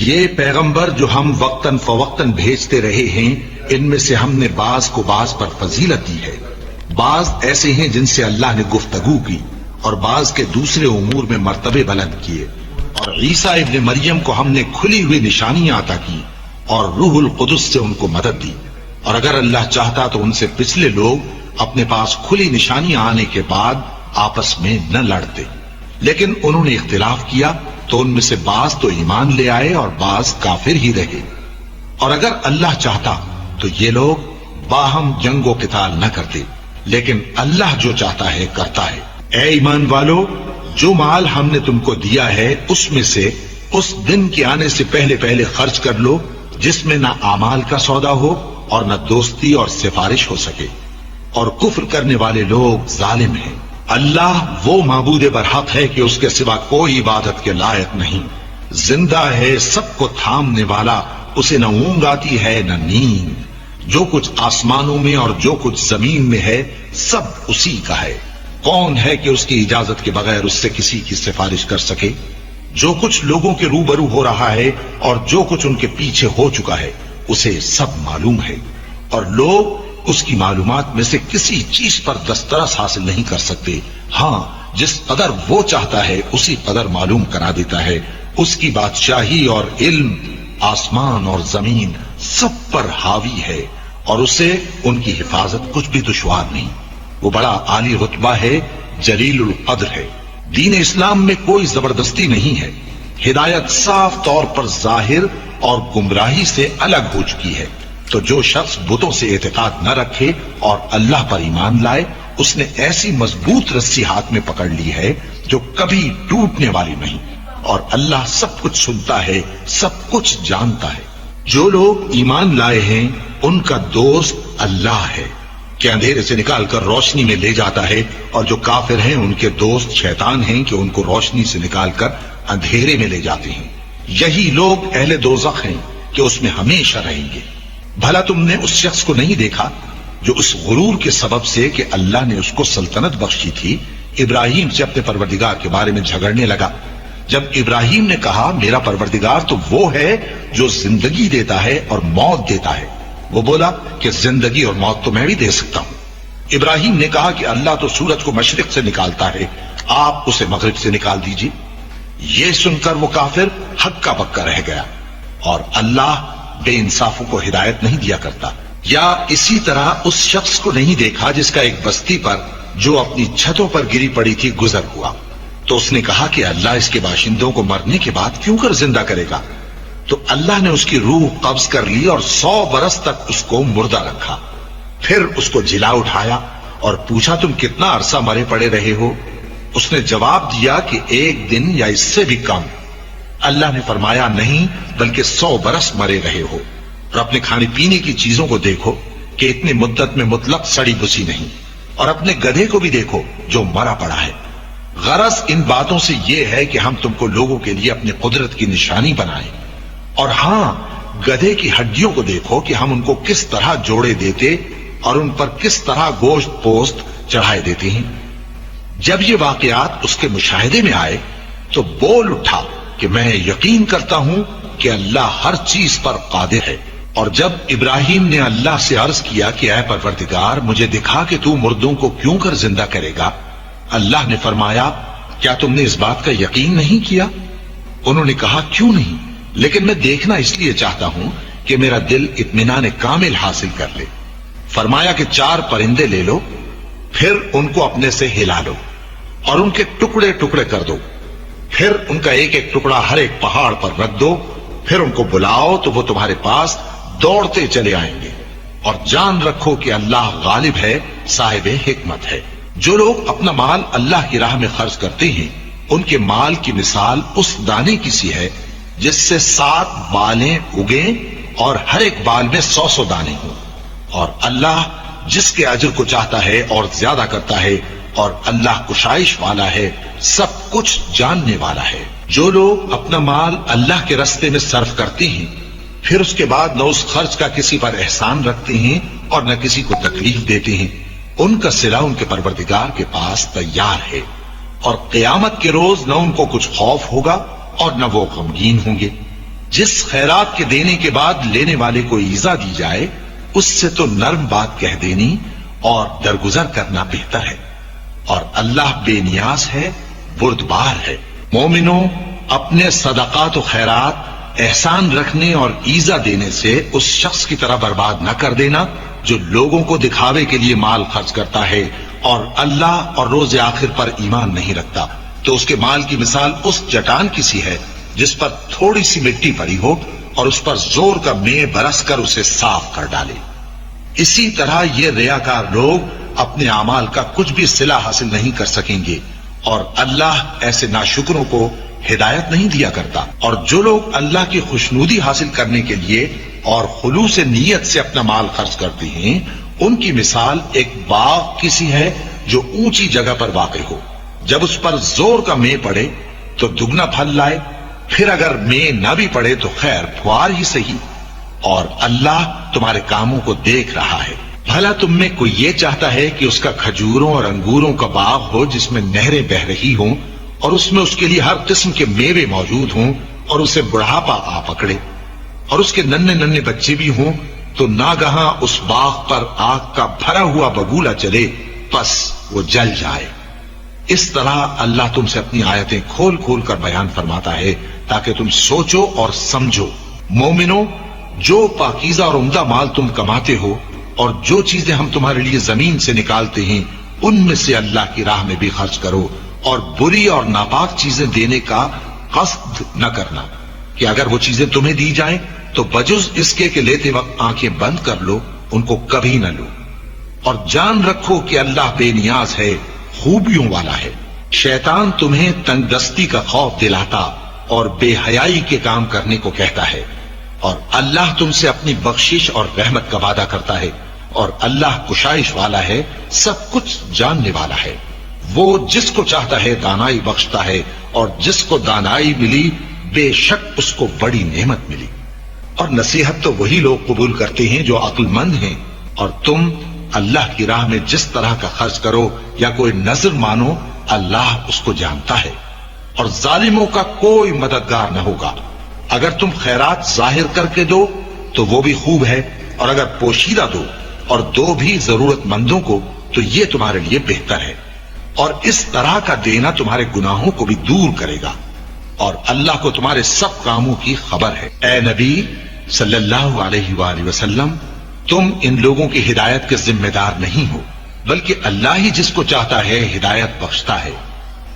یہ پیغمبر جو ہم وقتاً فوقتاً بھیجتے رہے ہیں، ان میں سے ہم نے بعض کو بعض پر فضیلت دی ہے۔ بعض ایسے ہیں جن سے اللہ نے گفتگو کی، اور بعض کے دوسرے امور میں مرتبے بلند کیے۔ اور عیسیٰ ابن مریم کو ہم نے کھلی ہوئی نشانیاں عطا کی اور روح القدس سے ان کو مدد دی۔ اور اگر اللہ چاہتا تو ان سے پچھلے لوگ اپنے پاس کھلی نشانیاں آنے کے بعد آپس میں نہ لڑتے، لیکن انہوں نے اختلاف کیا تو ان میں سے بعض تو ایمان لے آئے اور بعض کافر ہی رہے۔ اور اگر اللہ چاہتا تو یہ لوگ باہم جنگ و قتال نہ کرتے، لیکن اللہ جو چاہتا ہے کرتا ہے۔ اے ایمان والو، جو مال ہم نے تم کو دیا ہے اس میں سے اس دن کے آنے سے پہلے پہلے خرچ کر لو جس میں نہ اعمال کا سودا ہو اور نہ دوستی اور سفارش ہو سکے، اور کفر کرنے والے لوگ ظالم ہیں۔ اللہ وہ معبود برحق ہے کہ اس کے سوا کوئی عبادت کے لائق نہیں، زندہ ہے، سب کو تھامنے والا، اسے نہ اونگ آتی ہے نہ نیند۔ جو کچھ آسمانوں میں اور جو کچھ زمین میں ہے سب اسی کا ہے۔ کون ہے کہ اس کی اجازت کے بغیر اس سے کسی کی سفارش کر سکے؟ جو کچھ لوگوں کے روبرو ہو رہا ہے اور جو کچھ ان کے پیچھے ہو چکا ہے اسے سب معلوم ہے، اور لوگ اس کی معلومات میں سے کسی چیز پر دسترس حاصل نہیں کر سکتے۔ ہاں، جس قدر وہ چاہتا ہے اسی قدر معلوم کرا دیتا ہے۔ اس کی بادشاہی اور علم آسمان اور زمین سب پر حاوی ہے، اور اسے ان کی حفاظت کچھ بھی دشوار نہیں۔ وہ بڑا عالی رتبہ ہے، جلیل القدر ہے۔ دین اسلام میں کوئی زبردستی نہیں ہے، ہدایت صاف طور پر ظاہر اور گمراہی سے الگ ہو چکی ہے۔ تو جو شخص بتوں سے اعتقاد نہ رکھے اور اللہ پر ایمان لائے، اس نے ایسی مضبوط رسی ہاتھ میں پکڑ لی ہے جو کبھی ٹوٹنے والی نہیں، اور اللہ سب کچھ سنتا ہے، سب کچھ جانتا ہے۔ جو لوگ ایمان لائے ہیں ان کا دوست اللہ ہے کہ اندھیرے سے نکال کر روشنی میں لے جاتا ہے، اور جو کافر ہیں ان کے دوست شیطان ہیں کہ ان کو روشنی سے نکال کر اندھیرے میں لے جاتے ہیں۔ یہی لوگ اہل دوزخ ہیں کہ اس میں ہمیشہ رہیں گے۔ بھلا تم نے اس شخص کو نہیں دیکھا جو اس غرور کے سبب سے کہ اللہ نے اس کو سلطنت بخشی تھی، ابراہیم سے اپنے پروردگار کے بارے میں جھگڑنے لگا؟ جب ابراہیم نے کہا میرا پروردگار تو وہ ہے جو زندگی دیتا ہے اور موت دیتا ہے، وہ بولا کہ زندگی اور موت تو میں بھی دے سکتا ہوں۔ ابراہیم نے کہا کہ اللہ تو سورج کو مشرق سے نکالتا ہے، آپ اسے مغرب سے نکال دیجئے۔ یہ سن کر وہ کافر ہکا بکا رہ گیا، اور اللہ بے انصافوں کو ہدایت نہیں دیا کرتا۔ یا اسی طرح اس شخص کو نہیں دیکھا جس کا ایک بستی پر جو اپنی چھتوں پر گری پڑی تھی گزر ہوا، تو اس نے کہا کہ اللہ اس کے باشندوں کو مرنے کے بعد کیوں کر زندہ کرے گا؟ تو اللہ نے اس کی روح قبض کر لی اور 100 برس تک اس کو مردہ رکھا۔ پھر اس کو جلا اٹھایا اور پوچھا تم کتنا عرصہ مرے پڑے رہے ہو؟ اس نے جواب دیا کہ 1 دن یا اس سے بھی کم۔ اللہ نے فرمایا نہیں، بلکہ 100 برس مرے رہے ہو۔ اور اپنے کھانے پینے کی چیزوں کو دیکھو کہ اتنی مدت میں مطلق سڑی بسی نہیں، اور اپنے گدھے کو بھی دیکھو جو مرا پڑا ہے۔ غرض ان باتوں سے یہ ہے کہ ہم تم کو لوگوں کے لیے اپنی قدرت کی نشانی بنائیں۔ اور ہاں، گدھے کی ہڈیوں کو دیکھو کہ ہم ان کو کس طرح جوڑے دیتے اور ان پر کس طرح گوشت پوست چڑھائے دیتے ہیں۔ جب یہ واقعات اس کے مشاہدے میں آئے تو بول اٹھا کہ میں یقین کرتا ہوں کہ اللہ ہر چیز پر قادر ہے۔ اور جب ابراہیم نے اللہ سے عرض کیا کہ اے پروردگار مجھے دکھا کہ تو مردوں کو کیوں کر زندہ کرے گا، اللہ نے فرمایا کیا تم نے اس بات کا یقین نہیں کیا؟ انہوں نے کہا کیوں نہیں، لیکن میں دیکھنا اس لیے چاہتا ہوں کہ میرا دل اطمینان کامل حاصل کر لے۔ فرمایا کہ 4 پرندے لے لو، پھر ان کو اپنے سے ہلا لو اور ان کے ٹکڑے ٹکڑے کر دو، پھر ان کا ایک ایک ٹکڑا ہر ایک پہاڑ پر رکھ دو، پھر ان کو بلاؤ تو وہ تمہارے پاس دوڑتے چلے آئیں گے، اور جان رکھو کہ اللہ غالب ہے، صاحب حکمت ہے۔ جو لوگ اپنا مال اللہ کی راہ میں خرچ کرتے ہیں ان کے مال کی مثال اس دانے کی سی ہے جس سے 7 بالیں اگیں اور ہر ایک بال میں 100 دانے ہوں، اور اللہ جس کے اجر کو چاہتا ہے اور زیادہ کرتا ہے، اور اللہ کشائش والا ہے، سب کچھ جاننے والا ہے۔ جو لوگ اپنا مال اللہ کے راستے میں صرف کرتے ہیں پھر اس کے بعد نہ اس خرچ کا کسی پر احسان رکھتے ہیں اور نہ کسی کو تکلیف دیتے ہیں، ان کا صلہ ان کے پروردگار کے پاس تیار ہے، اور قیامت کے روز نہ ان کو کچھ خوف ہوگا اور نہ وہ غمگین ہوں گے۔ جس خیرات کے دینے کے بعد لینے والے کو ایذا دی جائے اس سے تو نرم بات کہہ دینی اور درگزر کرنا بہتر ہے، اور اللہ بے نیاز ہے، بردبار ہے۔ مومنوں، اپنے صدقات و خیرات احسان رکھنے اور ایذا دینے سے اس شخص کی طرح برباد نہ کر دینا جو لوگوں کو دکھاوے کے لیے مال خرچ کرتا ہے اور اللہ اور روز آخر پر ایمان نہیں رکھتا، تو اس کے مال کی مثال اس چٹان کی سی ہے جس پر تھوڑی سی مٹی پڑی ہو اور اس پر زور کا مے برس کر اسے صاف کر ڈالے۔ اسی طرح یہ ریاکار لوگ اپنے اعمال کا کچھ بھی صلہ حاصل نہیں کر سکیں گے، اور اللہ ایسے ناشکروں کو ہدایت نہیں دیا کرتا۔ اور جو لوگ اللہ کی خوشنودی حاصل کرنے کے لیے اور خلوص نیت سے اپنا مال خرچ کرتے ہیں، ان کی مثال ایک باغ کی سی ہے جو اونچی جگہ پر واقع ہو، جب اس پر زور کا مے پڑے تو دگنا پھل لائے، پھر اگر مے نہ بھی پڑے تو خیر پھوار ہی صحیح، اور اللہ تمہارے کاموں کو دیکھ رہا ہے۔ بھلا تم میں کوئی یہ چاہتا ہے کہ اس کا کھجوروں اور انگوروں کا باغ ہو جس میں نہریں بہ رہی ہوں اور اس میں اس کے لیے ہر قسم کے میوے موجود ہوں اور اسے بڑھاپا آ پکڑے اور اس کے ننھے ننھے بچے بھی ہوں، تو ناگہاں اس باغ پر آگ کا بھرا ہوا بگولا چلے، پس وہ جل جائے۔ اس طرح اللہ تم سے اپنی آیتیں کھول کھول کر بیان فرماتا ہے تاکہ تم سوچو اور سمجھو۔ مومنو، جو پاکیزہ اور عمدہ مال تم کماتے ہو اور جو چیزیں ہم تمہارے لیے زمین سے نکالتے ہیں ان میں سے اللہ کی راہ میں بھی خرچ کرو، اور بری اور ناپاک چیزیں دینے کا قصد نہ کرنا کہ اگر وہ چیزیں تمہیں دی جائیں تو بجز اس کے کہ لیتے وقت آنکھیں بند کر لو، ان کو کبھی نہ لو، اور جان رکھو کہ اللہ بے نیاز ہے، خوبیوں والا ہے۔ شیطان تمہیں تنگ دستی کا خوف دلاتا اور بے حیائی کے کام کرنے کو کہتا ہے، اور اللہ تم سے اپنی بخشش اور رحمت کا وعدہ کرتا ہے، اور اللہ کشائش والا ہے، سب کچھ جاننے والا ہے۔ وہ جس کو چاہتا ہے دانائی بخشتا ہے، اور جس کو دانائی ملی بے شک اس کو بڑی نعمت ملی۔ اور نصیحت تو وہی لوگ قبول کرتے ہیں جو عقل مند ہیں، اور تم اللہ کی راہ میں جس طرح کا خرچ کرو یا کوئی نظر مانو، اللہ اس کو جانتا ہے، اور ظالموں کا کوئی مددگار نہ ہوگا۔ اگر تم خیرات ظاہر کر کے دو تو وہ بھی خوب ہے، اور اگر پوشیدہ دو اور دو بھی ضرورت مندوں کو تو یہ تمہارے لیے بہتر ہے، اور اس طرح کا دینا تمہارے گناہوں کو بھی دور کرے گا، اور اللہ کو تمہارے سب کاموں کی خبر ہے۔ اے نبی صلی اللہ علیہ وآلہ وسلم، تم ان لوگوں کی ہدایت کے ذمہ دار نہیں ہو، بلکہ اللہ ہی جس کو چاہتا ہے ہدایت بخشتا ہے۔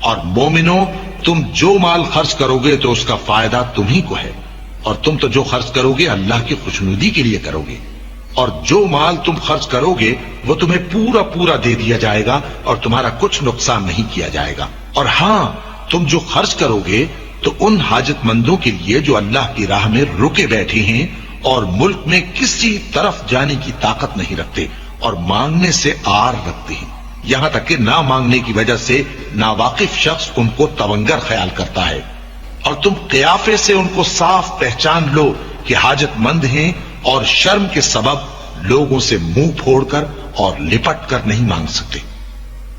اور مومنوں، تم جو مال خرچ کرو گے تو اس کا فائدہ تمہیں کو ہے، اور تم تو جو خرچ کرو گے اللہ کی خوشنودی کے لیے کرو گے، اور جو مال تم خرچ کرو گے وہ تمہیں پورا پورا دے دیا جائے گا اور تمہارا کچھ نقصان نہیں کیا جائے گا۔ اور ہاں، تم جو خرچ کرو گے تو ان حاجت مندوں کے لیے جو اللہ کی راہ میں رکے بیٹھے ہیں اور ملک میں کسی طرف جانے کی طاقت نہیں رکھتے اور مانگنے سے آر رکھتے ہیں، یہاں تک کہ نہ مانگنے کی وجہ سے ناواقف شخص ان کو تونگر خیال کرتا ہے، اور تم قیافے سے ان کو صاف پہچان لو کہ حاجت مند ہیں، اور شرم کے سبب لوگوں سے منہ پھوڑ کر اور لپٹ کر نہیں مانگ سکتے۔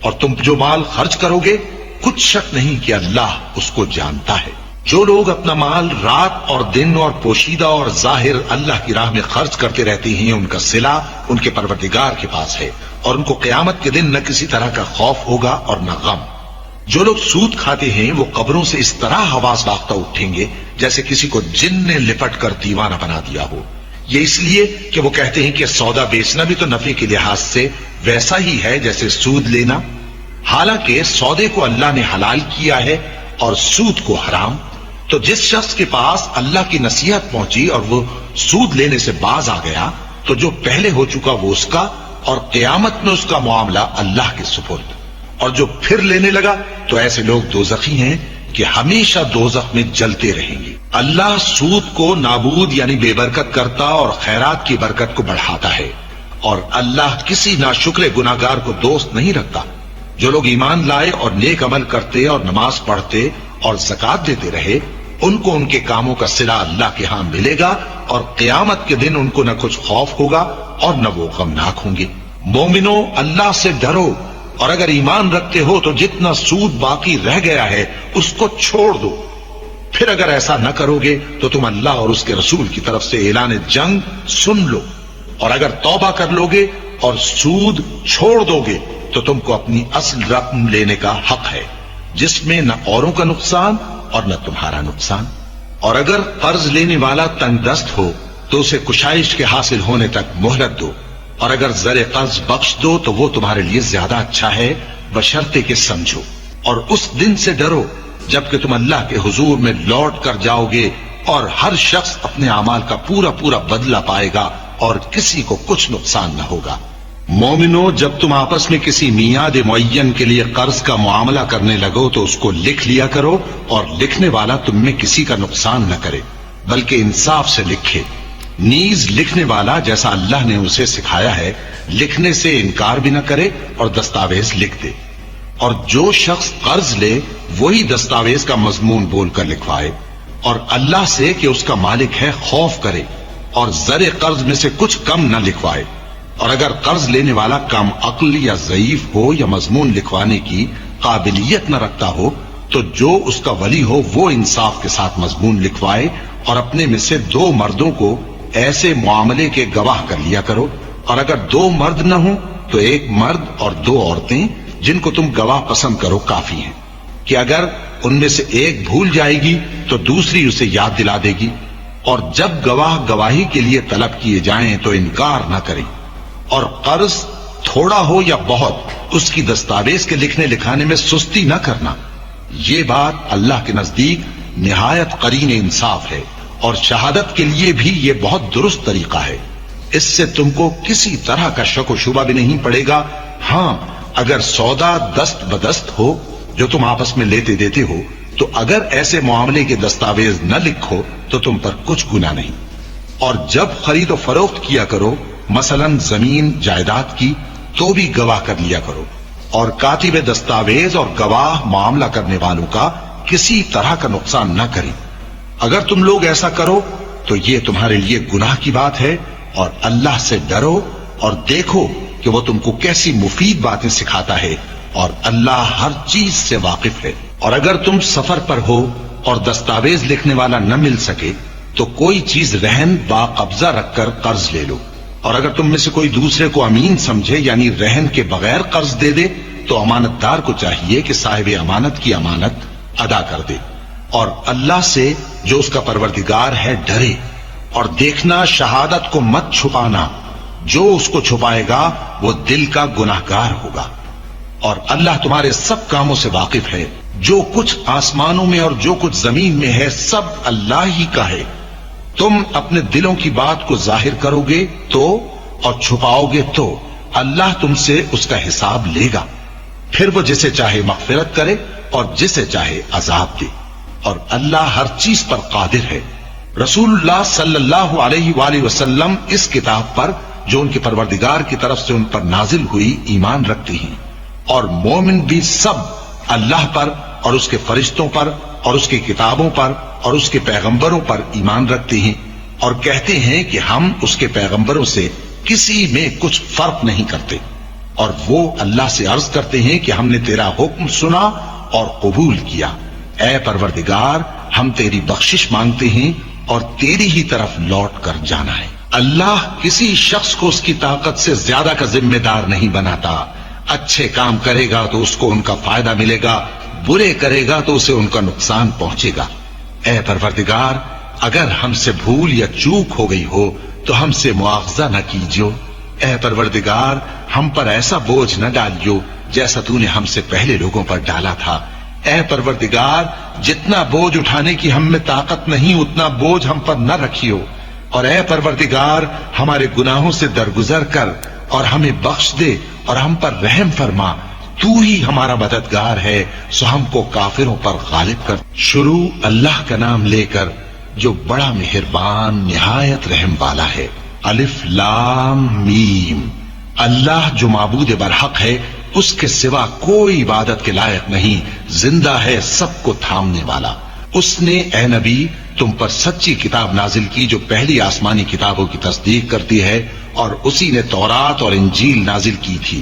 اور تم جو مال خرچ کرو گے کچھ شک نہیں کہ اللہ اس کو جانتا ہے۔ جو لوگ اپنا مال رات اور دن اور پوشیدہ اور ظاہر اللہ کی راہ میں خرچ کرتے رہتے ہیں، ان کا صلہ ان کے پروردگار کے پاس ہے، اور ان کو قیامت کے دن نہ کسی طرح کا خوف ہوگا اور نہ غم۔ جو لوگ سود کھاتے ہیں وہ قبروں سے اس طرح حواس باختہ اٹھیں گے جیسے کسی کو جن نے لپٹ کر دیوانہ بنا دیا ہو، یہ اس لیے کہ وہ کہتے ہیں کہ سودا بیچنا بھی تو نفع کے لحاظ سے ویسا ہی ہے جیسے سود لینا، حالانکہ سودے کو اللہ نے حلال کیا ہے اور سود کو حرام۔ تو جس شخص کے پاس اللہ کی نصیحت پہنچی اور وہ سود لینے سے باز آ گیا تو جو پہلے ہو چکا وہ اس کا، اور قیامت میں اس کا معاملہ اللہ کے سپرد۔ اور جو پھر لینے لگا تو ایسے لوگ دوزخی ہیں کہ ہمیشہ دوزخ میں جلتے رہیں گے۔ اللہ سود کو نابود یعنی بے برکت کرتا اور خیرات کی برکت کو بڑھاتا ہے، اور اللہ کسی ناشکر گناہگار کو دوست نہیں رکھتا۔ جو لوگ ایمان لائے اور نیک عمل کرتے اور نماز پڑھتے اور زکات دیتے رہے، ان کو ان کے کاموں کا صلہ اللہ کے ہاں ملے گا، اور قیامت کے دن ان کو نہ کچھ خوف ہوگا اور نہ وہ غمناک ہوں گے۔ مومنو، اللہ سے ڈرو، اور اگر ایمان رکھتے ہو تو جتنا سود باقی رہ گیا ہے اس کو چھوڑ دو، پھر اگر ایسا نہ کرو گے تو تم اللہ اور اس کے رسول کی طرف سے اعلان جنگ سن لو، اور اگر توبہ کر لو گے اور سود چھوڑ دو گے تو تم کو اپنی اصل رقم لینے کا حق ہے، جس میں نہ اوروں کا نقصان اور نہ تمہارا نقصان۔ اور اگر قرض لینے والا تنگ دست ہو تو اسے کشائش کے حاصل ہونے تک مہلت دو، اور اگر زر قرض بخش دو تو وہ تمہارے لیے زیادہ اچھا ہے، بشرطے کہ سمجھو۔ اور اس دن سے ڈرو جبکہ تم اللہ کے حضور میں لوٹ کر جاؤ گے، اور ہر شخص اپنے اعمال کا پورا پورا بدلہ پائے گا اور کسی کو کچھ نقصان نہ ہوگا۔ مومنو، جب تم آپس میں کسی میعاد معین کے لیے قرض کا معاملہ کرنے لگو تو اس کو لکھ لیا کرو، اور لکھنے والا تم میں کسی کا نقصان نہ کرے بلکہ انصاف سے لکھے۔ نیز لکھنے والا جیسا اللہ نے اسے سکھایا ہے لکھنے سے انکار بھی نہ کرے اور دستاویز لکھ دے، اور جو شخص قرض لے وہی دستاویز کا مضمون بول کر لکھوائے، اور اللہ سے کہ اس کا مالک ہے خوف کرے، اور زر قرض میں سے کچھ کم نہ لکھوائے۔ اور اگر قرض لینے والا کم عقل یا ضعیف ہو یا مضمون لکھوانے کی قابلیت نہ رکھتا ہو تو جو اس کا ولی ہو وہ انصاف کے ساتھ مضمون لکھوائے، اور اپنے میں سے 2 مردوں کو ایسے معاملے کے گواہ کر لیا کرو، اور اگر 2 مرد نہ ہوں تو 1 مرد اور 2 عورتیں جن کو تم گواہ پسند کرو کافی ہیں، کہ اگر ان میں سے ایک بھول جائے گی تو دوسری اسے یاد دلا دے گی، اور جب گواہ گواہی کے لیے طلب کیے جائیں تو انکار نہ کریں۔ اور قرض تھوڑا ہو یا بہت اس کی دستاویز کے لکھنے لکھانے میں سستی نہ کرنا، یہ بات اللہ کے نزدیک نہایت قرین انصاف ہے، اور شہادت کے لیے بھی یہ بہت درست طریقہ ہے۔ اس سے تم کو کسی طرح کا شک و شبہ بھی نہیں پڑے گا۔ ہاں، اگر سودا دست بدست ہو جو تم آپس میں لیتے دیتے ہو تو اگر ایسے معاملے کے دستاویز نہ لکھو تو تم پر کچھ گناہ نہیں۔ اور جب خرید و فروخت کیا کرو، مثلا زمین جائیداد کی، تو بھی گواہ کر لیا کرو، اور کاتب دستاویز اور گواہ معاملہ کرنے والوں کا کسی طرح کا نقصان نہ کریں۔ اگر تم لوگ ایسا کرو تو یہ تمہارے لیے گناہ کی بات ہے، اور اللہ سے ڈرو اور دیکھو کہ وہ تم کو کیسی مفید باتیں سکھاتا ہے، اور اللہ ہر چیز سے واقف ہے۔ اور اگر تم سفر پر ہو اور دستاویز لکھنے والا نہ مل سکے تو کوئی چیز رہن با قبضہ رکھ کر قرض لے لو، اور اگر تم میں سے کوئی دوسرے کو امین سمجھے یعنی رہن کے بغیر قرض دے دے تو امانت دار کو چاہیے کہ صاحب امانت کی امانت ادا کر دے، اور اللہ سے جو اس کا پروردگار ہے ڈرے، اور دیکھنا شہادت کو مت چھپانا، جو اس کو چھپائے گا وہ دل کا گناہگار ہوگا۔ اور اللہ تمہارے سب کاموں سے واقف ہے، جو کچھ آسمانوں میں اور جو کچھ زمین میں ہے سب اللہ ہی کا ہے۔ تم اپنے دلوں کی بات کو ظاہر کرو گے تو اور چھپاؤ گے تو اللہ تم سے اس کا حساب لے گا، پھر وہ جسے چاہے مغفرت کرے اور جسے چاہے عذاب دے، اور اللہ ہر چیز پر قادر ہے۔ رسول اللہ صلی اللہ علیہ وآلہ وسلم اس کتاب پر جو ان کے پروردگار کی طرف سے ان پر نازل ہوئی ایمان رکھتے ہیں، اور مومن بھی سب اللہ پر اور اس کے فرشتوں پر اور اس کی کتابوں پر اور اس کے پیغمبروں پر ایمان رکھتے ہیں، اور کہتے ہیں کہ ہم اس کے پیغمبروں سے کسی میں کچھ فرق نہیں کرتے، اور وہ اللہ سے عرض کرتے ہیں کہ ہم نے تیرا حکم سنا اور قبول کیا۔ اے پروردگار، ہم تیری بخشش مانگتے ہیں اور تیری ہی طرف لوٹ کر جانا ہے۔ اللہ کسی شخص کو اس کی طاقت سے زیادہ کا ذمہ دار نہیں بناتا۔ اچھے کام کرے گا تو اس کو ان کا فائدہ ملے گا، برے کرے گا تو اسے ان کا نقصان پہنچے گا۔ اے پروردگار، اگر ہم سے بھول یا چوک ہو گئی ہو تو ہم سے مواخذہ نہ کیجیو۔ اے پروردگار، ہم پر ایسا بوجھ نہ ڈالیو جیسا تو نے ہم سے پہلے لوگوں پر ڈالا تھا۔ اے پروردگار، جتنا بوجھ اٹھانے کی ہم میں طاقت نہیں اتنا بوجھ ہم پر نہ رکھیو، اور اے پروردگار، ہمارے گناہوں سے درگزر کر اور ہمیں بخش دے اور ہم پر رحم فرما، تو ہی ہمارا مددگار ہے، سو ہم کو کافروں پر غالب کر۔ شروع اللہ کا نام لے کر جو بڑا مہربان نہایت رحم والا ہے۔ الف لام میم۔ اللہ جو معبود برحق ہے، اس کے سوا کوئی عبادت کے لائق نہیں، زندہ ہے، سب کو تھامنے والا۔ اس نے اے نبی تم پر سچی کتاب نازل کی جو پہلی آسمانی کتابوں کی تصدیق کرتی ہے، اور اسی نے تورات اور انجیل نازل کی تھی۔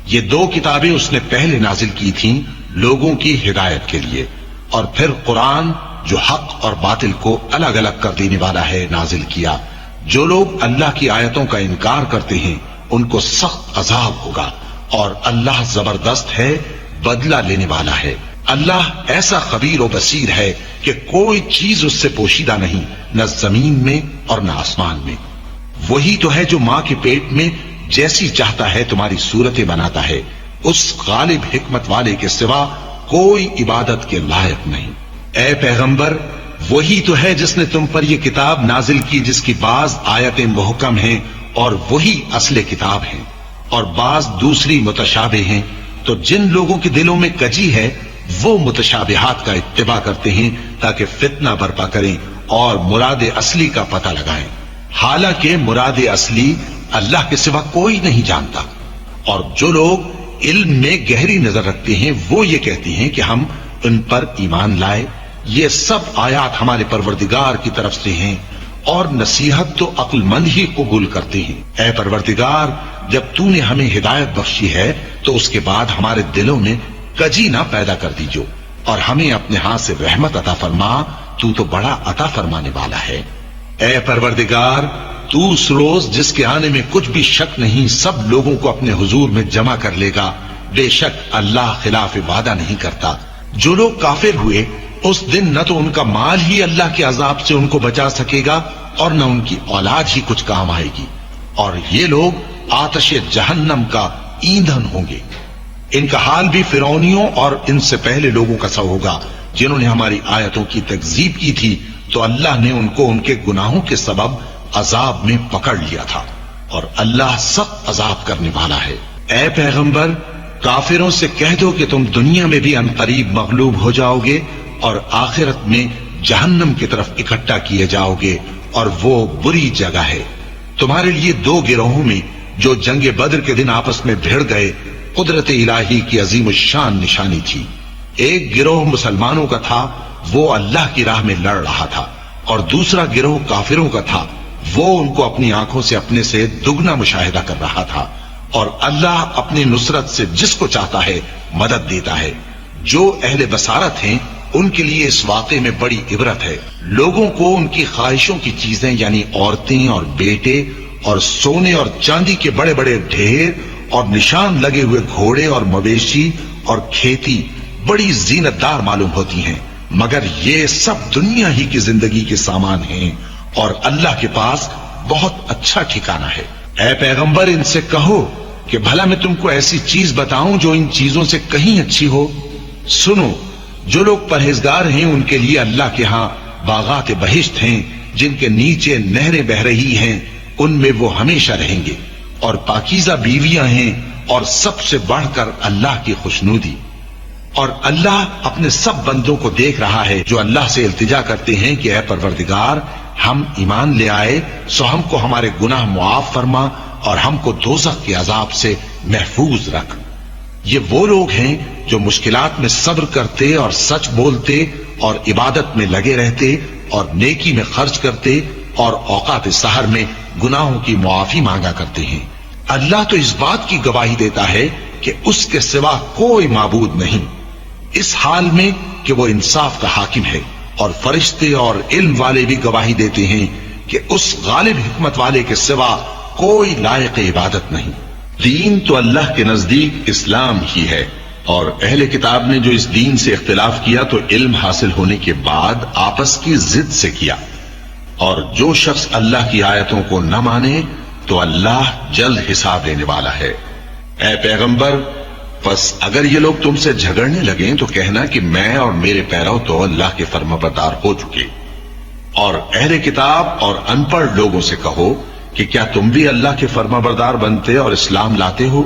یہ 2 کتابیں اس نے پہلے نازل کی تھیں لوگوں کی ہدایت کے لیے، اور پھر قرآن جو حق اور باطل کو الگ الگ کر دینے والا ہے نازل کیا۔ جو لوگ اللہ کی آیتوں کا انکار کرتے ہیں ان کو سخت عذاب ہوگا، اور اللہ زبردست ہے، بدلہ لینے والا ہے۔ اللہ ایسا خبیر و بصیر ہے کہ کوئی چیز اس سے پوشیدہ نہیں، نہ زمین میں اور نہ آسمان میں۔ وہی تو ہے جو ماں کے پیٹ میں جیسی چاہتا ہے تمہاری صورتیں بناتا ہے، اس غالب حکمت والے کے سوا کوئی عبادت کے لائق نہیں۔ اے پیغمبر، وہی تو ہے جس نے تم پر یہ کتاب نازل کی جس کی بعض آیتیں محکم ہیں اور وہی اصل کتاب ہیں، اور بعض دوسری متشابہ ہیں۔ تو جن لوگوں کے دلوں میں کجی ہے وہ متشابہات کا اتباع کرتے ہیں تاکہ فتنہ برپا کریں اور مراد اصلی کا پتہ لگائیں، حالانکہ مراد اصلی اللہ کے سوا کوئی نہیں جانتا۔ اور جو لوگ علم میں گہری نظر رکھتے ہیں وہ یہ کہتے ہیں کہ ہم ان پر ایمان لائے۔ یہ سب آیات ہمارے پروردگار کی طرف سے ہیں، اور نصیحت تو عقل مند ہی قبول کرتے ہیں۔ اے پروردگار، جب تو نے ہمیں ہدایت بخشی ہے تو اس کے بعد ہمارے دلوں میں کجی نہ پیدا کر دیجو، اور ہمیں اپنے ہاتھ سے رحمت عطا فرما، تو بڑا عطا فرمانے والا ہے۔ اے پروردگار، تو اس روز جس کے آنے میں کچھ بھی شک نہیں سب لوگوں کو اپنے حضور میں جمع کر لے گا۔ بے شک اللہ خلاف وعدہ نہیں کرتا۔ جو لوگ کافر ہوئے اس دن نہ تو ان کا مال ہی اللہ کے عذاب سے ان کو بچا سکے گا اور نہ ان کی اولاد ہی کچھ کام آئے گی، اور یہ لوگ آتش جہنم کا ایندھن ہوں گے۔ ان کا حال بھی فرعونیوں اور ان سے پہلے لوگوں کا سا ہوگا جنہوں نے ہماری آیتوں کی تکذیب کی تھی، تو اللہ نے ان کو ان کے گناہوں کے سبب عذاب میں پکڑ لیا تھا، اور اللہ سخت عذاب کرنے والا ہے۔ اے پیغمبر، کافروں سے کہہ دو کہ تم دنیا میں بھی عنقریب مغلوب ہو جاؤ گے اور آخرت میں جہنم کی طرف اکٹھا کیے جاؤ گے، اور وہ بری جگہ ہے۔ تمہارے لیے دو گروہوں میں جو جنگ بدر کے دن آپس میں بھیڑ گئے قدرت الہی کی عظیم الشان نشانی تھی۔ ایک گروہ مسلمانوں کا تھا، وہ اللہ کی راہ میں لڑ رہا تھا، اور دوسرا گروہ کافروں کا تھا، وہ ان کو اپنی آنکھوں سے اپنے سے دگنا مشاہدہ کر رہا تھا۔ اور اللہ اپنی نصرت سے جس کو چاہتا ہے مدد دیتا ہے۔ جو اہل بصارت ہیں ان کے لیے اس واقعے میں بڑی عبرت ہے۔ لوگوں کو ان کی خواہشوں کی چیزیں یعنی عورتیں اور بیٹے اور سونے اور چاندی کے بڑے بڑے ڈھیر اور نشان لگے ہوئے گھوڑے اور مویشی اور کھیتی بڑی زینت دار معلوم ہوتی ہیں، مگر یہ سب دنیا ہی کی زندگی کے سامان ہیں، اور اللہ کے پاس بہت اچھا ٹھکانہ ہے۔ اے پیغمبر، ان سے کہو کہ بھلا میں تم کو ایسی چیز بتاؤں جو ان چیزوں سے کہیں اچھی ہو۔ سنو، جو لوگ پرہیزگار ہیں ان کے لیے اللہ کے ہاں باغات بہشت ہیں جن کے نیچے نہریں بہ رہی ہیں، ان میں وہ ہمیشہ رہیں گے، اور پاکیزہ بیویاں ہیں، اور سب سے بڑھ کر اللہ کی خوشنودی۔ اور اللہ اپنے سب بندوں کو دیکھ رہا ہے جو اللہ سے التجا کرتے ہیں کہ اے پروردگار، ہم ایمان لے آئے سو ہم کو ہمارے گناہ معاف فرما اور ہم کو دوزخ کے عذاب سے محفوظ رکھ۔ یہ وہ لوگ ہیں جو مشکلات میں صبر کرتے اور سچ بولتے اور عبادت میں لگے رہتے اور نیکی میں خرچ کرتے اور اوقات سحر میں گناہوں کی معافی مانگا کرتے ہیں۔ اللہ تو اس بات کی گواہی دیتا ہے کہ اس کے سوا کوئی معبود نہیں، اس حال میں کہ وہ انصاف کا حاکم ہے، اور فرشتے اور علم والے بھی گواہی دیتے ہیں کہ اس غالب حکمت والے کے سوا کوئی لائق عبادت نہیں۔ دین تو اللہ کے نزدیک اسلام ہی ہے، اور اہل کتاب نے جو اس دین سے اختلاف کیا تو علم حاصل ہونے کے بعد آپس کی ضد سے کیا، اور جو شخص اللہ کی آیتوں کو نہ مانے تو اللہ جلد حساب لینے والا ہے۔ اے پیغمبر، پس اگر یہ لوگ تم سے جھگڑنے لگیں تو کہنا کہ میں اور میرے پیرو تو اللہ کے فرمانبردار ہو چکے، اور اہل کتاب اور ان پڑھ لوگوں سے کہو کہ کیا تم بھی اللہ کے فرمانبردار بنتے اور اسلام لاتے ہو؟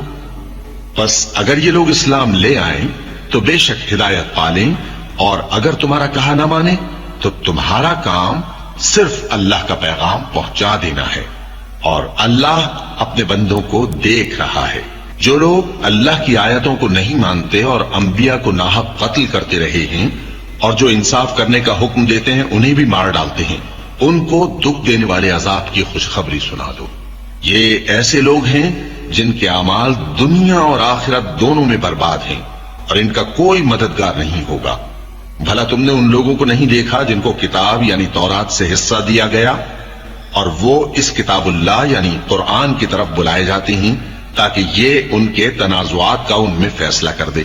پس اگر یہ لوگ اسلام لے آئیں تو بے شک ہدایت پالیں، اور اگر تمہارا کہا نہ مانے تو تمہارا کام صرف اللہ کا پیغام پہنچا دینا ہے، اور اللہ اپنے بندوں کو دیکھ رہا ہے۔ جو لوگ اللہ کی آیتوں کو نہیں مانتے اور انبیاء کو ناحق قتل کرتے رہے ہیں، اور جو انصاف کرنے کا حکم دیتے ہیں انہیں بھی مار ڈالتے ہیں، ان کو دکھ دینے والے عذاب کی خوشخبری سنا دو۔ یہ ایسے لوگ ہیں جن کے اعمال دنیا اور آخرت دونوں میں برباد ہیں، اور ان کا کوئی مددگار نہیں ہوگا۔ بھلا تم نے ان لوگوں کو نہیں دیکھا جن کو کتاب یعنی تورات سے حصہ دیا گیا اور وہ اس کتاب اللہ یعنی قرآن کی طرف بلائے جاتے ہیں تاکہ یہ ان کے تنازعات کا ان میں فیصلہ کر دے؟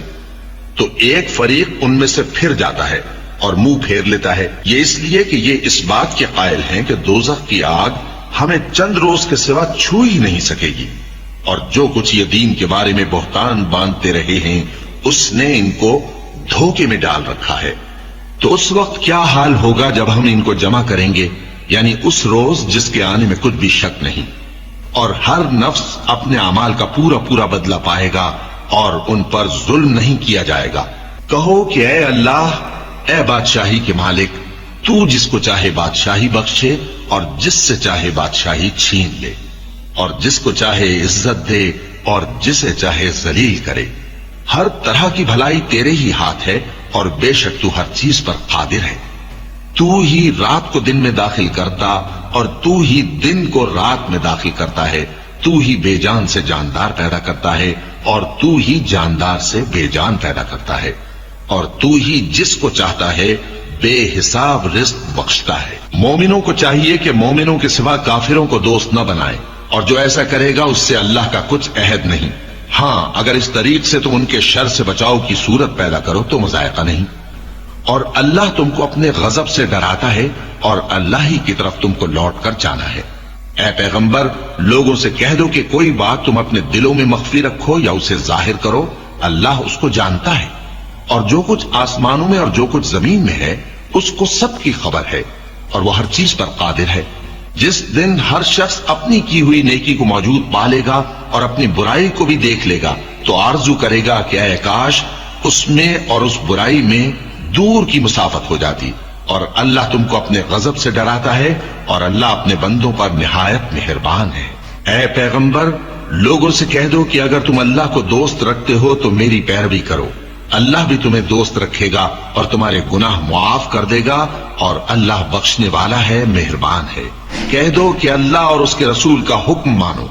تو ایک فریق ان میں سے پھر جاتا ہے اور منہ پھیر لیتا ہے، یہ اس لیے کہ یہ اس بات کے قائل ہیں کہ دوزخ کی آگ ہمیں چند روز کے سوا چھو ہی نہیں سکے گی، اور جو کچھ یہ دین کے بارے میں بہتان باندھتے رہے ہیں اس نے ان کو دھوکے میں ڈال رکھا ہے۔ تو اس وقت کیا حال ہوگا جب ہم ان کو جمع کریں گے، یعنی اس روز جس کے آنے میں کچھ بھی شک نہیں، اور ہر نفس اپنے اعمال کا پورا پورا بدلہ پائے گا اور ان پر ظلم نہیں کیا جائے گا۔ کہو کہ اے اللہ، اے بادشاہی کے مالک، تو جس کو چاہے بادشاہی بخشے اور جس سے چاہے بادشاہی چھین لے، اور جس کو چاہے عزت دے اور جسے چاہے ذلیل کرے۔ ہر طرح کی بھلائی تیرے ہی ہاتھ ہے اور بے شک تو ہر چیز پر قادر ہے۔ تو ہی رات کو دن میں داخل کرتا اور تو ہی دن کو رات میں داخل کرتا ہے، تو ہی بے جان سے جاندار پیدا کرتا ہے اور تو ہی جاندار سے بے جان پیدا کرتا ہے، اور تو ہی جس کو چاہتا ہے بے حساب رزق بخشتا ہے۔ مومنوں کو چاہیے کہ مومنوں کے سوا کافروں کو دوست نہ بنائیں، اور جو ایسا کرے گا اس سے اللہ کا کچھ عہد نہیں۔ ہاں اگر اس طریق سے تم ان کے شر سے بچاؤ کی صورت پیدا کرو تو مذائقہ نہیں، اور اللہ تم کو اپنے غضب سے ڈراتا ہے اور اللہ ہی کی طرف تم کو لوٹ کر جانا ہے۔ اے پیغمبر، لوگوں سے کہہ دو کہ کوئی بات تم اپنے دلوں میں مخفی رکھو یا اسے ظاہر کرو، اللہ اس کو جانتا ہے، اور جو کچھ آسمانوں میں اور جو کچھ زمین میں ہے اس کو سب کی خبر ہے، اور وہ ہر چیز پر قادر ہے۔ جس دن ہر شخص اپنی کی ہوئی نیکی کو موجود پا لے گا اور اپنی برائی کو بھی دیکھ لے گا تو آرزو کرے گا کہ اے کاش اس میں اور اس برائی میں دور کی مسافت ہو جاتی، اور اللہ تم کو اپنے غضب سے ڈراتا ہے اور اللہ اپنے بندوں پر نہایت مہربان ہے۔ اے پیغمبر، لوگوں سے کہہ دو کہ اگر تم اللہ کو دوست رکھتے ہو تو میری پیروی کرو، اللہ بھی تمہیں دوست رکھے گا اور تمہارے گناہ معاف کر دے گا، اور اللہ بخشنے والا ہے، مہربان ہے۔ کہہ دو کہ اللہ اور اس کے رسول کا حکم مانو،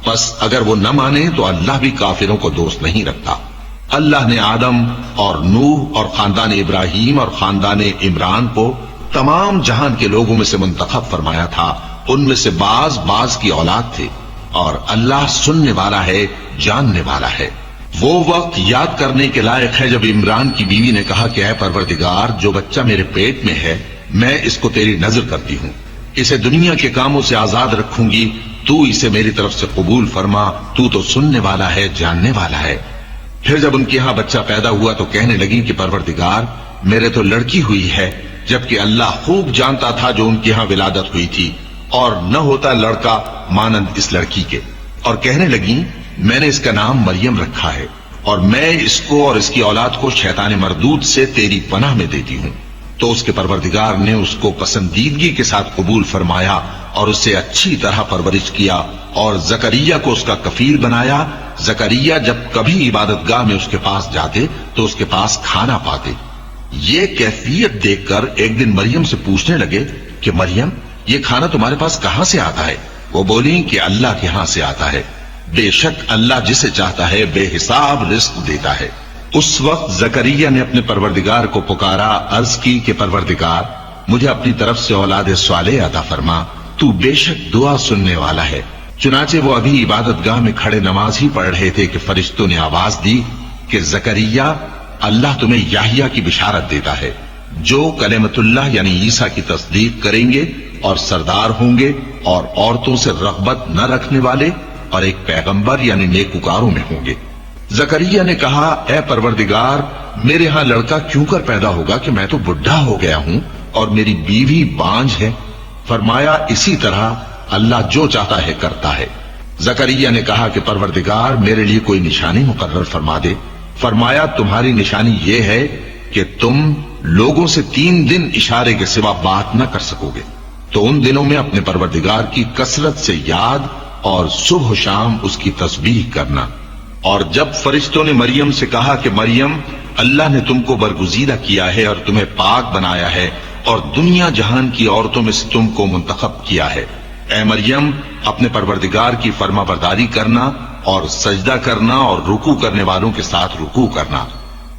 بس اگر وہ نہ مانے تو اللہ بھی کافروں کو دوست نہیں رکھتا۔ اللہ نے آدم اور نوح اور خاندان ابراہیم اور خاندان عمران کو تمام جہان کے لوگوں میں سے منتخب فرمایا تھا، ان میں سے بعض کی اولاد تھے، اور اللہ سننے والا ہے، جاننے والا ہے۔ وہ وقت یاد کرنے کے لائق ہے جب عمران کی بیوی نے کہا کہ اے پروردگار، جو بچہ میرے پیٹ میں ہے میں اس کو تیری نظر کرتی ہوں، اسے دنیا کے کاموں سے آزاد رکھوں گی، تو اسے میری طرف سے قبول فرما، تو سننے والا ہے، جاننے والا ہے۔ پھر جب ان کے ہاں بچہ پیدا ہوا تو کہنے لگی کہ پروردگار، میرے تو لڑکی ہوئی ہے، جبکہ اللہ خوب جانتا تھا جو ان کے ہاں ولادت ہوئی تھی، اور نہ ہوتا لڑکا مانند اس لڑکی کے۔ اور کہنے لگی میں نے اس کا نام مریم رکھا ہے، اور میں اس کو اور اس کی اولاد کو شیطان مردود سے تیری پناہ میں دیتی ہوں۔ تو اس کے پروردگار نے اس کو پسندیدگی کے ساتھ قبول فرمایا اور اسے اچھی طرح پرورش کیا، اور زکریا کو اس کا کفیل بنایا۔ زکریا جب کبھی عبادت گاہ میں اس کے پاس جاتے تو اس کے پاس کھانا پاتے۔ یہ کیفیت دیکھ کر ایک دن مریم سے پوچھنے لگے کہ مریم، یہ کھانا تمہارے پاس کہاں سے آتا ہے؟ وہ بولی کہ اللہ کے ہاں سے آتا ہے، بے شک اللہ جسے چاہتا ہے بے حساب رزق دیتا ہے۔ اس وقت زکریا نے اپنے پروردگار کو پکارا، عرض کی کہ پروردگار، مجھے اپنی طرف سے اولاد صالح عطا فرما، تو بے شک دعا سننے والا ہے۔ چنانچہ وہ ابھی عبادت گاہ میں کھڑے نماز ہی پڑھ رہے تھے کہ فرشتوں نے آواز دی کہ زکریا، اللہ تمہیں یحییٰ کی بشارت دیتا ہے، جو کلمۃ اللہ یعنی عیسیٰ کی تصدیق کریں گے اور سردار ہوں گے اور عورتوں سے رغبت نہ رکھنے والے اور ایک پیغمبر یعنی نیکوکاروں میں ہوں گے۔ زکریا نے کہا، اے پروردگار، میرے ہاں لڑکا کیوں کر پیدا ہوگا کہ میں تو بڈھا ہو گیا ہوں اور میری بیوی بانجھ ہے؟ فرمایا اسی طرح اللہ جو چاہتا ہے کرتا ہے۔ زکریا نے کہا کہ پروردگار، میرے لیے کوئی نشانی مقرر فرما دے۔ فرمایا تمہاری نشانی یہ ہے کہ تم لوگوں سے 3 دن اشارے کے سوا بات نہ کر سکو گے، تو ان دنوں میں اپنے پروردگار کی کثرت سے یاد اور صبح و شام اس کی تسبیح کرنا۔ اور جب فرشتوں نے مریم سے کہا کہ مریم، اللہ نے تم کو برگزیدہ کیا ہے اور تمہیں پاک بنایا ہے اور دنیا جہان کی عورتوں میں سے تم کو منتخب کیا ہے، اے مریم اپنے پروردگار کی فرما برداری کرنا اور سجدہ کرنا اور رکوع کرنے والوں کے ساتھ رکوع کرنا۔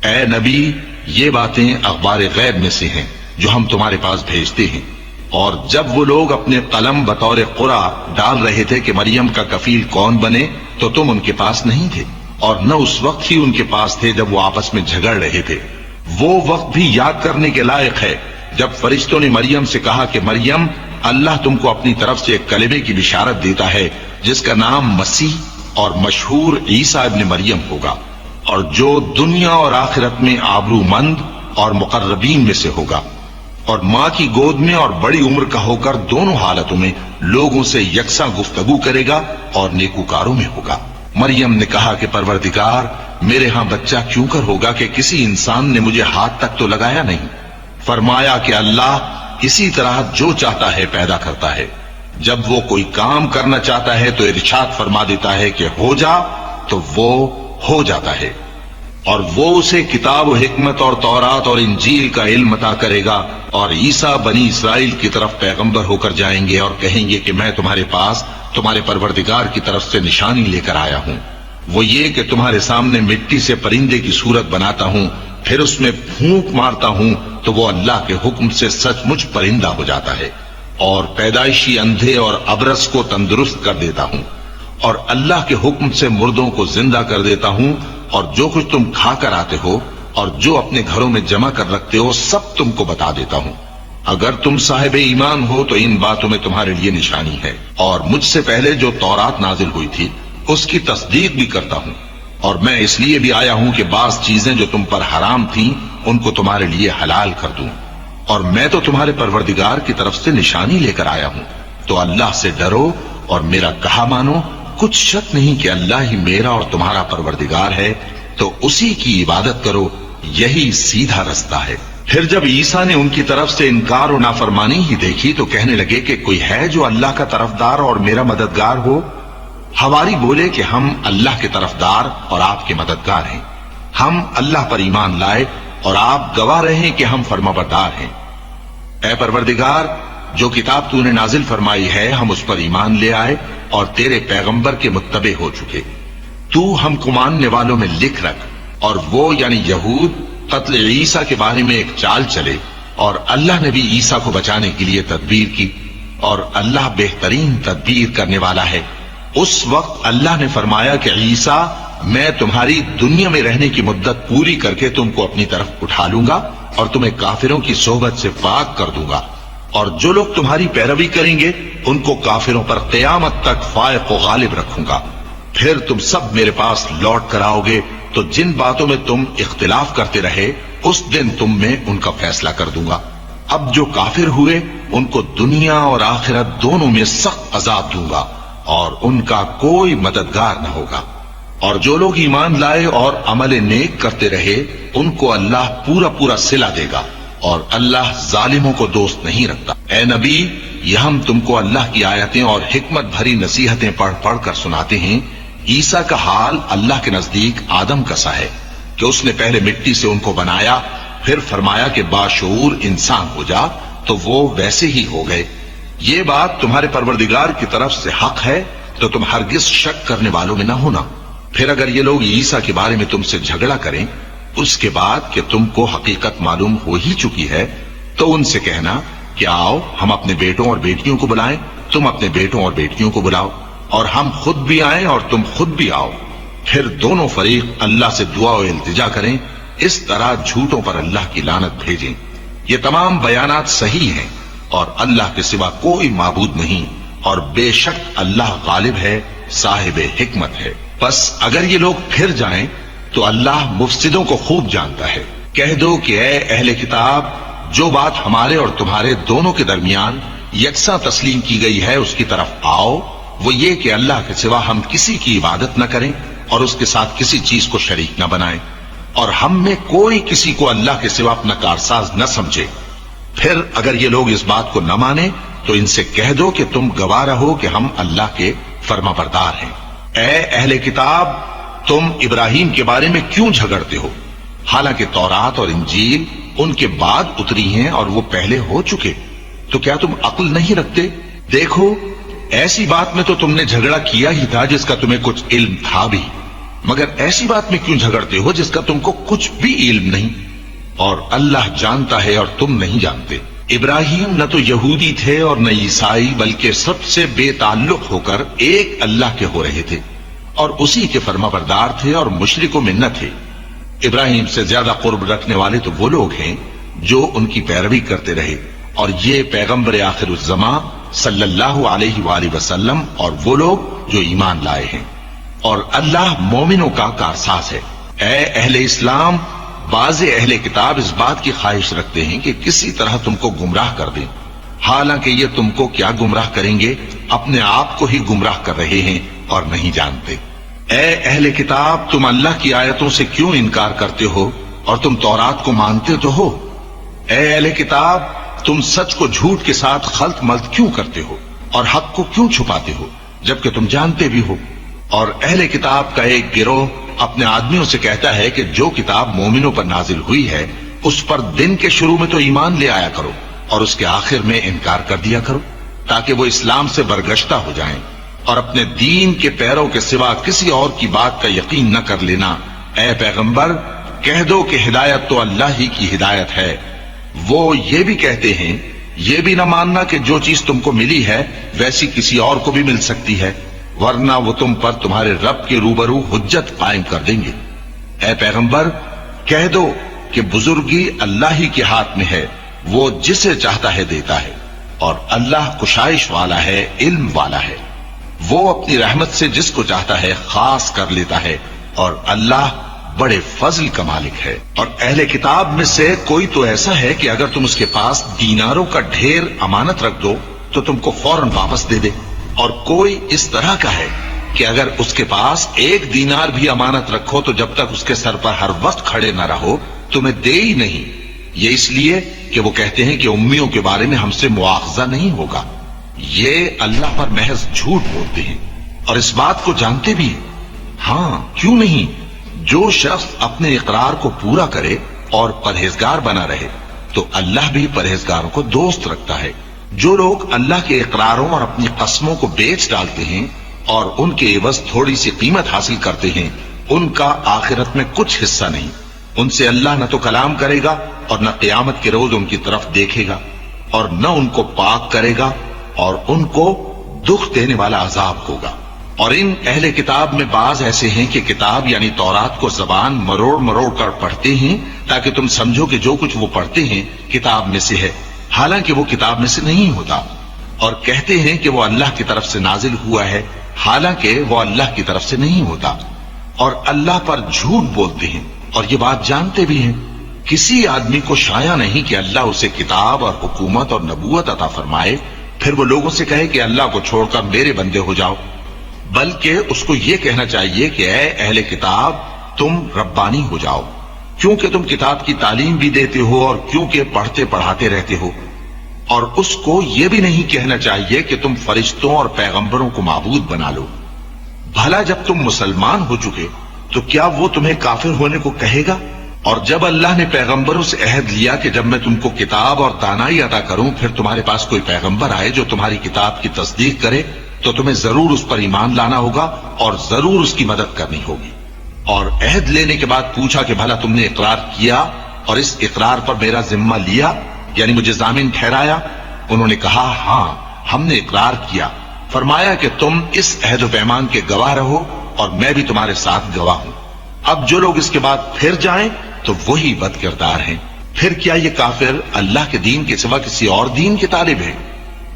اے نبی، یہ باتیں اخبار غیب میں سے ہیں جو ہم تمہارے پاس بھیجتے ہیں۔ اور جب وہ لوگ اپنے قلم بطور قرعہ ڈال رہے تھے کہ مریم کا کفیل کون بنے، تو تم ان کے پاس نہیں تھے، اور نہ اس وقت ہی ان کے پاس تھے جب وہ آپس میں جھگڑ رہے تھے۔ وہ وقت بھی یاد کرنے کے لائق ہے جب فرشتوں نے مریم سے کہا کہ مریم، اللہ تم کو اپنی طرف سے ایک کلمے کی بشارت دیتا ہے جس کا نام مسیح اور مشہور عیسیٰ ابن مریم ہوگا، اور جو دنیا اور آخرت میں آبرو مند اور مقربین میں سے ہوگا، اور ماں کی گود میں اور بڑی عمر کا ہو کر دونوں حالتوں میں لوگوں سے یکساں گفتگو کرے گا اور نیکوکاروں میں ہوگا۔ مریم نے کہا کہ پروردگار، میرے ہاں بچہ کیوں کر ہوگا کہ کسی انسان نے مجھے ہاتھ تک تو لگایا نہیں۔ فرمایا کہ اللہ اسی طرح جو چاہتا ہے پیدا کرتا ہے، جب وہ کوئی کام کرنا چاہتا ہے تو ارشاد فرما دیتا ہے کہ ہو جا، تو وہ ہو جاتا ہے۔ اور وہ اسے کتاب و حکمت اور تورات اور انجیل کا علم عطا کرے گا، اور عیسیٰ بنی اسرائیل کی طرف پیغمبر ہو کر جائیں گے اور کہیں گے کہ میں تمہارے پاس تمہارے پروردگار کی طرف سے نشانی لے کر آیا ہوں، وہ یہ کہ تمہارے سامنے مٹی سے پرندے کی صورت بناتا ہوں، پھر اس میں پھونک مارتا ہوں تو وہ اللہ کے حکم سے سچ مچ پرندہ ہو جاتا ہے، اور پیدائشی اندھے اور ابرص کو تندرست کر دیتا ہوں، اور اللہ کے حکم سے مردوں کو زندہ کر دیتا ہوں، اور جو کچھ تم کھا کر آتے ہو اور جو اپنے گھروں میں جمع کر رکھتے ہو سب تم کو بتا دیتا ہوں۔ اگر تم صاحب ایمان ہو تو ان باتوں میں تمہارے لیے نشانی ہے، اور مجھ سے پہلے جو تورات نازل ہوئی تھی اس کی تصدیق بھی کرتا ہوں، اور میں اس لیے بھی آیا ہوں کہ بعض چیزیں جو تم پر حرام تھیں ان کو تمہارے لیے حلال کر دوں، اور میں تو تمہارے پروردگار کی طرف سے نشانی لے کر آیا ہوں۔ تو اللہ سے ڈرو اور میرا کہا مانو، کچھ شک نہیں کہ اللہ ہی میرا اور تمہارا پروردگار ہے، تو اسی کی عبادت کرو، یہی سیدھا رستہ ہے۔ پھر جب عیسیٰ نے ان کی طرف سے انکار و نافرمانی ہی دیکھی تو کہنے لگے کہ کوئی ہے جو اللہ کا طرفدار اور میرا مددگار ہو؟ حواری بولے کہ ہم اللہ کے طرفدار اور آپ کے مددگار ہیں، ہم اللہ پر ایمان لائے اور آپ گواہ رہے کہ ہم فرمانبردار ہیں۔ اے پروردگار، جو کتاب تو نے نازل فرمائی ہے ہم اس پر ایمان لے آئے اور تیرے پیغمبر کے متبع ہو چکے، تو ہم کو ماننے والوں میں لکھ رکھ۔ اور وہ یعنی یہود قتل عیسیٰ کے بارے میں ایک چال چلے، اور اللہ نے بھی عیسیٰ کو بچانے کے لیے تدبیر کی، اور اللہ بہترین تدبیر کرنے والا ہے۔ اس وقت اللہ نے فرمایا کہ عیسیٰ، میں تمہاری دنیا میں رہنے کی مدت پوری کر کے تم کو اپنی طرف اٹھا لوں گا اور تمہیں کافروں کی صحبت سے پاک کر دوں گا، اور جو لوگ تمہاری پیروی کریں گے ان کو کافروں پر قیامت تک فائق و غالب رکھوں گا۔ پھر تم سب میرے پاس لوٹ کر آؤ گے تو جن باتوں میں تم اختلاف کرتے رہے اس دن تم میں ان کا فیصلہ کر دوں گا۔ اب جو کافر ہوئے ان کو دنیا اور آخرت دونوں میں سخت عذاب دوں گا، اور ان کا کوئی مددگار نہ ہوگا۔ اور جو لوگ ایمان لائے اور عمل نیک کرتے رہے ان کو اللہ پورا پورا صلہ دے گا، اور اللہ ظالموں کو دوست نہیں رکھتا۔ اے نبی، یہ ہم تم کو اللہ کی آیتیں اور حکمت بھری نصیحتیں پڑھ پڑھ کر سناتے ہیں۔ عیسیٰ کا حال اللہ کے نزدیک آدم کا سا ہے کہ اس نے پہلے مٹی سے ان کو بنایا، پھر فرمایا کہ باشعور انسان ہو جا، تو وہ ویسے ہی ہو گئے۔ یہ بات تمہارے پروردگار کی طرف سے حق ہے، تو تم ہرگز شک کرنے والوں میں نہ ہونا۔ پھر اگر یہ لوگ عیسیٰ کے بارے میں تم سے جھگڑا کریں اس کے بعد کہ تم کو حقیقت معلوم ہو ہی چکی ہے، تو ان سے کہنا کہ آؤ ہم اپنے بیٹوں اور بیٹیوں کو بلائیں، تم اپنے بیٹوں اور بیٹیوں کو بلاؤ، اور ہم خود بھی آئیں اور تم خود بھی آؤ، پھر دونوں فریق اللہ سے دعا و التجا کریں، اس طرح جھوٹوں پر اللہ کی لعنت بھیجیں۔ یہ تمام بیانات صحیح ہیں، اور اللہ کے سوا کوئی معبود نہیں، اور بے شک اللہ غالب ہے، صاحب حکمت ہے۔ بس اگر یہ لوگ پھر جائیں تو اللہ مفسدوں کو خوب جانتا ہے۔ کہہ دو کہ اے اہل کتاب، جو بات ہمارے اور تمہارے دونوں کے درمیان یکساں تسلیم کی گئی ہے اس کی طرف آؤ، وہ یہ کہ اللہ کے سوا ہم کسی کی عبادت نہ کریں اور اس کے ساتھ کسی چیز کو شریک نہ بنائیں، اور ہم میں کوئی کسی کو اللہ کے سوا اپنا کارساز نہ سمجھے۔ پھر اگر یہ لوگ اس بات کو نہ مانیں تو ان سے کہہ دو کہ تم گواہ رہو کہ ہم اللہ کے فرما بردار ہیں۔ اے اہل کتاب، تم ابراہیم کے بارے میں کیوں جھگڑتے ہو؟ حالانکہ تورات اور انجیل ان کے بعد اتری ہیں اور وہ پہلے ہو چکے، تو کیا تم عقل نہیں رکھتے؟ دیکھو، ایسی بات میں تو تم نے جھگڑا کیا ہی تھا جس کا تمہیں کچھ علم تھا بھی، مگر ایسی بات میں کیوں جھگڑتے ہو جس کا تم کو کچھ بھی علم نہیں؟ اور اللہ جانتا ہے اور تم نہیں جانتے۔ ابراہیم نہ تو یہودی تھے اور نہ عیسائی، بلکہ سب سے بے تعلق ہو کر ایک اللہ کے ہو رہے تھے اور اسی کے فرمانبردار تھے اور مشرک و منت تھے۔ ابراہیم سے زیادہ قرب رکھنے والے تو وہ لوگ ہیں جو ان کی پیروی کرتے رہے، اور یہ پیغمبر آخر الزماں صلی اللہ علیہ وآلہ وسلم اور وہ لوگ جو ایمان لائے ہیں، اور اللہ مومنوں کا کارساز ہے۔ اے اہل اسلام، بعض اہل کتاب اس بات کی خواہش رکھتے ہیں کہ کسی طرح تم کو گمراہ کر دیں، حالانکہ یہ تم کو کیا گمراہ کریں گے، اپنے آپ کو ہی گمراہ کر رہے ہیں اور نہیں جانتے۔ اے اہل کتاب، تم اللہ کی آیتوں سے کیوں انکار کرتے ہو اور تم تورات کو مانتے تو ہو؟ اے اہل کتاب، تم سچ کو جھوٹ کے ساتھ خلط ملط کیوں کرتے ہو اور حق کو کیوں چھپاتے ہو جبکہ تم جانتے بھی ہو؟ اور اہل کتاب کا ایک گروہ اپنے آدمیوں سے کہتا ہے کہ جو کتاب مومنوں پر نازل ہوئی ہے اس پر دن کے شروع میں تو ایمان لے آیا کرو اور اس کے آخر میں انکار کر دیا کرو، تاکہ وہ اسلام سے برگشتہ ہو جائیں، اور اپنے دین کے پیروں کے سوا کسی اور کی بات کا یقین نہ کر لینا۔ اے پیغمبر، کہہ دو کہ ہدایت تو اللہ ہی کی ہدایت ہے۔ وہ یہ بھی کہتے ہیں، یہ بھی نہ ماننا کہ جو چیز تم کو ملی ہے ویسی کسی اور کو بھی مل سکتی ہے، ورنہ وہ تم پر تمہارے رب کے روبرو حجت قائم کر دیں گے۔ اے پیغمبر، کہہ دو کہ بزرگی اللہ ہی کے ہاتھ میں ہے، وہ جسے چاہتا ہے دیتا ہے، اور اللہ کشائش والا ہے، علم والا ہے۔ وہ اپنی رحمت سے جس کو چاہتا ہے خاص کر لیتا ہے، اور اللہ بڑے فضل کا مالک ہے۔ اور اہل کتاب میں سے کوئی تو ایسا ہے کہ اگر تم اس کے پاس دیناروں کا ڈھیر امانت رکھ دو تو تم کو فوراً واپس دے دے، اور کوئی اس طرح کا ہے کہ اگر اس کے پاس ایک دینار بھی امانت رکھو تو جب تک اس کے سر پر ہر وقت کھڑے نہ رہو تمہیں دے ہی نہیں۔ یہ اس لیے کہ وہ کہتے ہیں کہ امیوں کے بارے میں ہم سے مواخذہ نہیں ہوگا۔ یہ اللہ پر محض جھوٹ بولتے ہیں اور اس بات کو جانتے بھی ہیں۔ ہاں، کیوں نہیں؟ جو شخص اپنے اقرار کو پورا کرے اور پرہیزگار بنا رہے تو اللہ بھی پرہیزگاروں کو دوست رکھتا ہے۔ جو لوگ اللہ کے اقراروں اور اپنی قسموں کو بیچ ڈالتے ہیں اور ان کے عوض تھوڑی سی قیمت حاصل کرتے ہیں، ان کا آخرت میں کچھ حصہ نہیں۔ ان سے اللہ نہ تو کلام کرے گا اور نہ قیامت کے روز ان کی طرف دیکھے گا، اور نہ ان کو پاک کرے گا، اور ان کو دکھ دینے والا عذاب ہوگا۔ اور ان اہل کتاب میں بعض ایسے ہیں کہ کتاب یعنی تورات کو زبان مروڑ مروڑ کر پڑھتے ہیں تاکہ تم سمجھو کہ جو کچھ وہ پڑھتے ہیں کتاب میں سے ہے، حالانکہ وہ کتاب میں سے نہیں ہوتا، اور کہتے ہیں کہ وہ اللہ کی طرف سے نازل ہوا ہے، حالانکہ وہ اللہ کی طرف سے نہیں ہوتا، اور اللہ پر جھوٹ بولتے ہیں اور یہ بات جانتے بھی ہیں۔ کسی آدمی کو شایع نہیں کہ اللہ اسے کتاب اور حکومت اور نبوت عطا فرمائے پھر وہ لوگوں سے کہے کہ اللہ کو چھوڑ کر میرے بندے ہو جاؤ، بلکہ اس کو یہ کہنا چاہیے کہ اے اہل کتاب، تم ربانی ہو جاؤ، کیونکہ تم کتاب کی تعلیم بھی دیتے ہو اور کیونکہ پڑھتے پڑھاتے رہتے ہو۔ اور اس کو یہ بھی نہیں کہنا چاہیے کہ تم فرشتوں اور پیغمبروں کو معبود بنا لو۔ بھلا جب تم مسلمان ہو چکے تو کیا وہ تمہیں کافر ہونے کو کہے گا؟ اور جب اللہ نے پیغمبروں سے عہد لیا کہ جب میں تم کو کتاب اور دانائی عطا کروں پھر تمہارے پاس کوئی پیغمبر آئے جو تمہاری کتاب کی تصدیق کرے تو تمہیں ضرور اس پر ایمان لانا ہوگا اور ضرور اس کی مدد کرنی ہوگی۔ اور عہد لینے کے بعد پوچھا کہ بھلا تم نے اقرار کیا اور اس اقرار پر میرا ذمہ لیا، یعنی مجھے ضامن ٹھہرایا؟ انہوں نے کہا ہاں، ہم نے اقرار کیا۔ فرمایا کہ تم اس عہد و پیمان کے گواہ رہو اور میں بھی تمہارے ساتھ گواہ ہوں۔ اب جو لوگ اس کے بعد پھر جائیں تو وہی بد کردار ہیں۔ پھر کیا یہ کافر اللہ کے دین کے سوا کسی اور دین کے طالب ہیں؟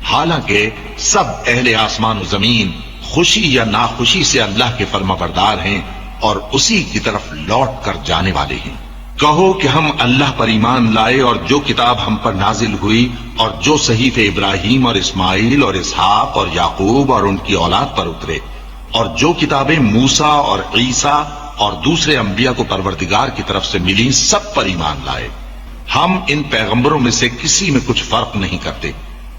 حالانکہ سب اہل آسمان و زمین خوشی یا ناخوشی سے اللہ کے فرما بردار ہیں اور اسی کی طرف لوٹ کر جانے والے ہیں۔ کہو کہ ہم اللہ پر ایمان لائے اور جو کتاب ہم پر نازل ہوئی اور جو صحیفے ابراہیم اور اسماعیل اور اسحاق اور یعقوب اور ان کی اولاد پر اترے، اور جو کتابیں موسیٰ اور عیسیٰ اور دوسرے انبیاء کو پروردگار کی طرف سے ملی، سب پر ایمان لائے۔ ہم ان پیغمبروں میں سے کسی میں کچھ فرق نہیں کرتے،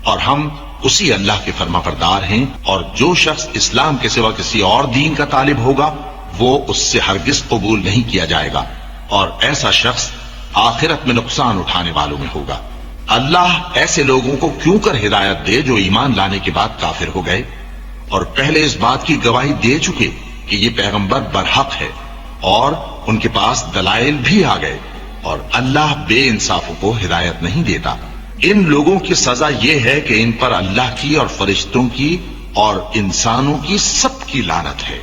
اور ہم اسی اللہ کے فرما بردار ہیں۔ اور جو شخص اسلام کے سوا کسی اور دین کا طالب ہوگا وہ اس سے ہرگز قبول نہیں کیا جائے گا، اور ایسا شخص آخرت میں نقصان اٹھانے والوں میں ہوگا۔ اللہ ایسے لوگوں کو کیوں کر ہدایت دے جو ایمان لانے کے بعد کافر ہو گئے اور پہلے اس بات کی گواہی دے چکے کہ یہ پیغمبر برحق ہے اور ان کے پاس دلائل بھی آ گئے، اور اللہ بے انصافوں کو ہدایت نہیں دیتا۔ ان لوگوں کی سزا یہ ہے کہ ان پر اللہ کی اور فرشتوں کی اور انسانوں کی سب کی لعنت ہے،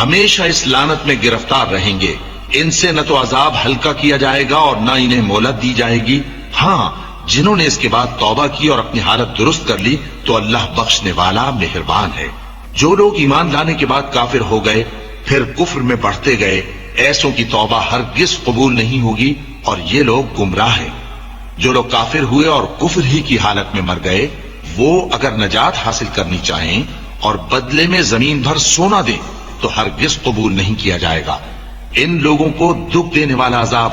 ہمیشہ اس لعنت میں گرفتار رہیں گے۔ ان سے نہ تو عذاب ہلکا کیا جائے گا اور نہ انہیں مہلت دی جائے گی۔ ہاں، جنہوں نے اس کے بعد توبہ کی اور اپنی حالت درست کر لی تو اللہ بخشنے والا مہربان ہے۔ جو لوگ ایمان لانے کے بعد کافر ہو گئے پھر کفر میں بڑھتے گئے، ایسوں کی توبہ ہرگز قبول نہیں ہوگی اور یہ لوگ گمراہ ہیں۔ جو لوگ کافر ہوئے اور کفر ہی کی حالت میں مر گئے، وہ اگر نجات حاصل کرنی چاہیں اور بدلے میں زمین بھر سونا دیں تو ہرگز قبول نہیں کیا جائے گا۔ ان لوگوں کو دکھ دینے والا عذاب